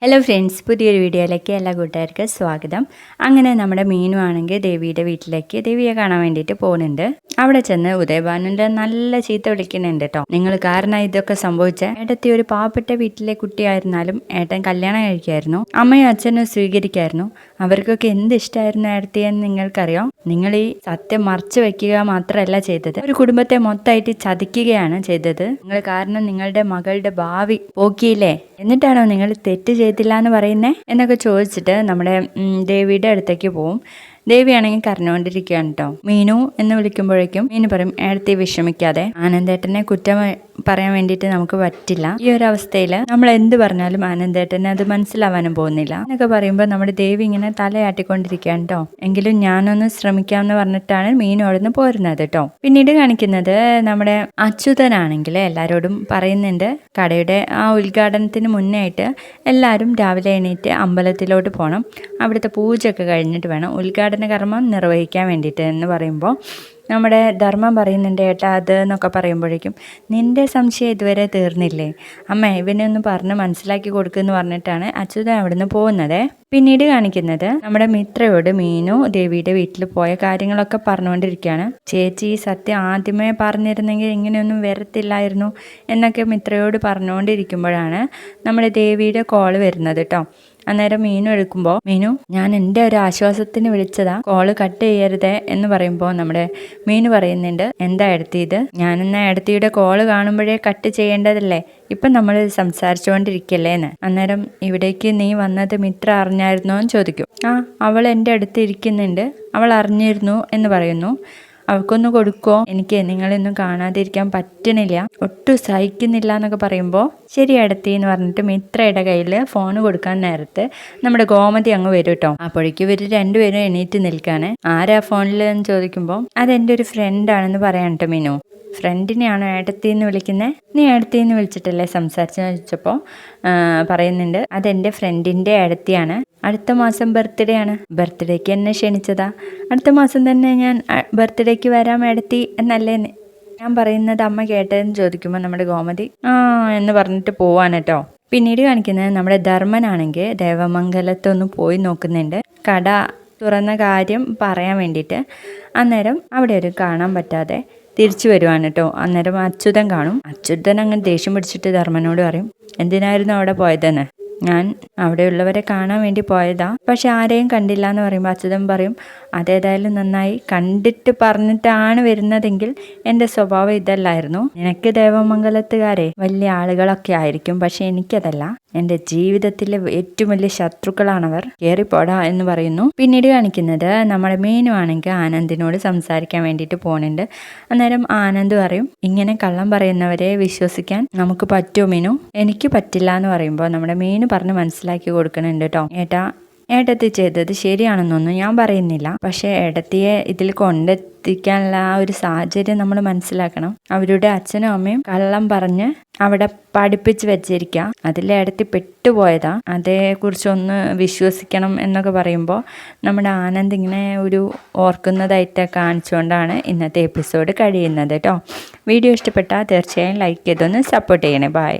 Hello friends, പുതിയൊരു വീഡിയോയിലേക്ക് എല്ലാ കൂട്ടുകാർക്കും സ്വാഗതം. അങ്ങനെ നമ്മുടെ മീനു ആണെങ്കിൽ ദേവിയുടെ വീട്ടിലേക്ക് ദേവിയെ കാണാൻ വേണ്ടിയിട്ട് പോകുന്നുണ്ട്. അവിടെ ചെന്ന് ഉദയഭാനുന്റെ നല്ല ചീത്ത വിളിക്കുന്നുണ്ട് കേട്ടോ. നിങ്ങൾ കാരണം ഇതൊക്കെ സംഭവിച്ച ഏട്ടത്തി ഒരു പാവപ്പെട്ട വീട്ടിലെ കുട്ടിയായിരുന്നാലും ഏട്ടൻ കല്യാണം കഴിക്കായിരുന്നു, അമ്മയും അച്ഛനും സ്വീകരിക്കായിരുന്നു. അവർക്കൊക്കെ എന്ത് ഇഷ്ടമായിരുന്നു ഏട്ടത്തിയെന്ന് നിങ്ങൾക്കറിയാം. നിങ്ങൾ ഈ സത്യം മറച്ചു വെക്കുക മാത്രമല്ല ചെയ്തത്, ഒരു കുടുംബത്തെ മൊത്തമായിട്ട് ചതിക്കുകയാണ് ചെയ്തത്. നിങ്ങൾ കാരണം നിങ്ങളുടെ മകളുടെ ഭാവി പോക്കിയില്ലേ, എന്നിട്ടാണോ നിങ്ങൾ തെറ്റ് ചെയ്തില്ല എന്ന് പറയുന്നേ എന്നൊക്കെ ചോദിച്ചിട്ട് നമ്മുടെ ദേവിയുടെ അടുത്തേക്ക് പോവും. ദേവിയാണെങ്കിൽ കരഞ്ഞുകൊണ്ടിരിക്കുകയാണ് കേട്ടോ. മീനു എന്ന് വിളിക്കുമ്പോഴേക്കും മീനു പറയും, ഏടത്തി വിഷമിക്കാതെ, ആനന്ദേട്ടനെ കുറ്റം പറയാൻ വേണ്ടിയിട്ട് നമുക്ക് പറ്റില്ല. ഈ ഒരു അവസ്ഥയിൽ നമ്മൾ എന്ത് പറഞ്ഞാലും ആനന്ദേട്ടനെ അത് മനസ്സിലാവാനും പോകുന്നില്ല എന്നൊക്കെ പറയുമ്പോൾ നമ്മുടെ ദേവി ഇങ്ങനെ തലയാട്ടിക്കൊണ്ടിരിക്കുകയാണ് കേട്ടോ. എങ്കിലും ഞാനൊന്ന് ശ്രമിക്കാമെന്ന് പറഞ്ഞിട്ടാണ് മീനു അവിടുന്ന് പോരുന്നത് കേട്ടോ. പിന്നീട് കാണിക്കുന്നത് നമ്മുടെ അച്യുതനാണെങ്കിൽ എല്ലാവരോടും പറയുന്നുണ്ട്, കടയുടെ ആ ഉദ്ഘാടനത്തിന് മുന്നേ ആയിട്ട് എല്ലാവരും രാവിലെ എണീറ്റ് അമ്പലത്തിലോട്ട് പോകണം, അവിടുത്തെ പൂജയൊക്കെ കഴിഞ്ഞിട്ട് വേണം ഉദ്ഘാടന കർമ്മം നിർവഹിക്കാൻ വേണ്ടിയിട്ട് എന്ന് പറയുമ്പോൾ നമ്മുടെ ധർമ്മം പറയുന്നുണ്ട്, ഏട്ടാ അത് എന്നൊക്കെ പറയുമ്പോഴേക്കും നിന്റെ സംശയം ഇതുവരെ തീർന്നില്ലേ അമ്മ, ഇവനെ ഒന്ന് പറഞ്ഞ് മനസ്സിലാക്കി കൊടുക്കുമെന്ന് പറഞ്ഞിട്ടാണ് അച്യുതൻ അവിടുന്ന് പോകുന്നത്. പിന്നീട് കാണിക്കുന്നത് നമ്മുടെ മിത്രയോട് മീനു ദേവിയുടെ വീട്ടിൽ പോയ കാര്യങ്ങളൊക്കെ പറഞ്ഞുകൊണ്ടിരിക്കുകയാണ്. ചേച്ചി ഈ സത്യം ആദ്യമേ പറഞ്ഞിരുന്നെങ്കിൽ ഇങ്ങനെയൊന്നും വരത്തില്ലായിരുന്നു എന്നൊക്കെ മിത്രയോട് പറഞ്ഞുകൊണ്ടിരിക്കുമ്പോഴാണ് നമ്മുടെ ദേവിയുടെ കോള് വരുന്നത് കേട്ടോ. അന്നേരം മീനു എടുക്കുമ്പോൾ, മീനു ഞാൻ എൻ്റെ ഒരു ആശ്വാസത്തിന് വിളിച്ചതാ, കോള് കട്ട് ചെയ്യരുതേ എന്ന് പറയുമ്പോൾ നമ്മുടെ മീനു പറയുന്നുണ്ട്, എന്താ എടുത്തിയത്, ഞാനെന്നാ എടുത്തിയുടെ കോള് കാണുമ്പോഴേ കട്ട് ചെയ്യേണ്ടതല്ലേ, ഇപ്പം നമ്മൾ സംസാരിച്ചുകൊണ്ടിരിക്കല്ലേ എന്ന്. അന്നേരം ഇവിടേക്ക് നീ വന്നത് മിത്ര അറിഞ്ഞായിരുന്നോ എന്ന് ചോദിക്കും. അവൾ എൻ്റെ അടുത്ത് ഇരിക്കുന്നുണ്ട്, അവൾ അറിഞ്ഞിരുന്നു എന്ന് പറയുന്നു. അവൾക്കൊന്ന് കൊടുക്കോ, എനിക്ക് നിങ്ങളൊന്നും കാണാതിരിക്കാൻ പറ്റണില്ല, ഒട്ടും സഹിക്കുന്നില്ല എന്നൊക്കെ പറയുമ്പോൾ ശരി എടുത്തി എന്ന് പറഞ്ഞിട്ട് മിത്രയുടെ കയ്യിൽ ഫോൺ കൊടുക്കാൻ നേരത്ത് നമ്മുടെ ഗോമതി അങ്ങ് വരും കേട്ടോ. അപ്പോഴേക്കും ഇവർ രണ്ടുപേരും എണീറ്റ് നിൽക്കാണ്. ആരാ ഫോണിൽ എന്ന് ചോദിക്കുമ്പോൾ അതെൻ്റെ ഒരു ഫ്രണ്ടാണെന്ന് പറയാൻ കേട്ടോ മീനു. ഫ്രണ്ടിനെയാണോ ഏട്ടത്തിന്ന് വിളിക്കുന്നത്, നീ ഏട്ടത്തിന്ന് വിളിച്ചിട്ടല്ലേ സംസാരിച്ചെന്ന് ചോദിച്ചപ്പോൾ പറയുന്നുണ്ട്, അതെൻ്റെ ഫ്രണ്ടിൻ്റെ ഏടത്തിയാണ്, അടുത്ത മാസം ബർത്ത്ഡേ ആണ്, ബർത്ത്ഡേക്ക് എന്നെ ക്ഷണിച്ചതാ, അടുത്ത മാസം തന്നെ ഞാൻ ബർത്ത്ഡേക്ക് വരാം ഏടത്തി എന്നല്ലേ ഞാൻ പറയുന്നത് അമ്മ കേട്ടതെന്ന് ചോദിക്കുമ്പോൾ നമ്മുടെ ഗോമതി എന്ന് പറഞ്ഞിട്ട് പോവാണ് കേട്ടോ. പിന്നീട് കാണിക്കുന്നത് നമ്മുടെ ധർമ്മനാണെങ്കിൽ ദേവമംഗലത്തൊന്ന് പോയി നോക്കുന്നുണ്ട്, കട തുറന്ന കാര്യം പറയാൻ വേണ്ടിയിട്ട്. അന്നേരം അവിടെ ഒരു കാണാൻ പറ്റാതെ തിരിച്ചു വരുവാണ് കേട്ടോ. അന്നേരം അച്യുതൻ കാണും. അച്യുതൻ അങ്ങനെ ദേഷ്യം പിടിച്ചിട്ട് ധർമ്മനോട് പറയും, എന്തിനായിരുന്നു അവിടെ പോയതെന്ന്. ഞാൻ അവിടെയുള്ളവരെ കാണാൻ വേണ്ടി പോയതാ, പക്ഷെ ആരെയും കണ്ടില്ല എന്ന് പറയുമ്പോൾ അച്യുതൻ പറയും, അതേതായാലും നന്നായി, കണ്ടിട്ട് പറഞ്ഞിട്ടാണ് വരുന്നതെങ്കിൽ എൻ്റെ സ്വഭാവം ഇതല്ലായിരുന്നു. നിനക്ക് ദേവമംഗലത്തുകാരെ വലിയ ആളുകളൊക്കെ ആയിരിക്കും, പക്ഷെ എനിക്കതല്ല, എൻ്റെ ജീവിതത്തിലെ ഏറ്റവും വലിയ ശത്രുക്കളാണവർ, കയറിപ്പോടാ എന്ന് പറയുന്നു. പിന്നീട് കാണിക്കുന്നത് നമ്മുടെ മീനു ആണെങ്കിൽ ആനന്ദിനോട് സംസാരിക്കാൻ വേണ്ടിയിട്ട് പോകുന്നുണ്ട്. അന്നേരം ആനന്ദ് പറയും, ഇങ്ങനെ കള്ളം പറയുന്നവരെ വിശ്വസിക്കാൻ നമുക്ക് പറ്റുമോ മീനു, എനിക്ക് പറ്റില്ല എന്ന് പറയുമ്പോൾ നമ്മുടെ മീനു പറഞ്ഞ് മനസ്സിലാക്കി കൊടുക്കുന്നുണ്ട് കേട്ടോ. ഏട്ടത്തി ചെയ്തത് ശരിയാണെന്നൊന്നും ഞാൻ പറയുന്നില്ല, പക്ഷേ ഏട്ടത്തിയെ ഇതിൽ കൊണ്ടെത്തിക്കാനുള്ള ആ ഒരു സാഹചര്യം നമ്മൾ മനസ്സിലാക്കണം. അവരുടെ അച്ഛനും അമ്മയും കള്ളം പറഞ്ഞ് അവിടെ പഠിപ്പിച്ച് വെച്ചിരിക്കുക, അതിൽ ഏടത്തി പെട്ടുപോയതാ, അതേക്കുറിച്ചൊന്ന് വിശ്വസിക്കണം എന്നൊക്കെ പറയുമ്പോൾ നമ്മുടെ ആനന്ദ് ഇങ്ങനെ ഒരു ഓർക്കുന്നതായിട്ട് കാണിച്ചുകൊണ്ടാണ് ഇന്നത്തെ എപ്പിസോഡ് കഴിയുന്നത് കേട്ടോ. വീഡിയോ ഇഷ്ടപ്പെട്ടാൽ തീർച്ചയായും ലൈക്ക് ചെയ്തൊന്ന് സപ്പോർട്ട് ചെയ്യണേ. ബൈ.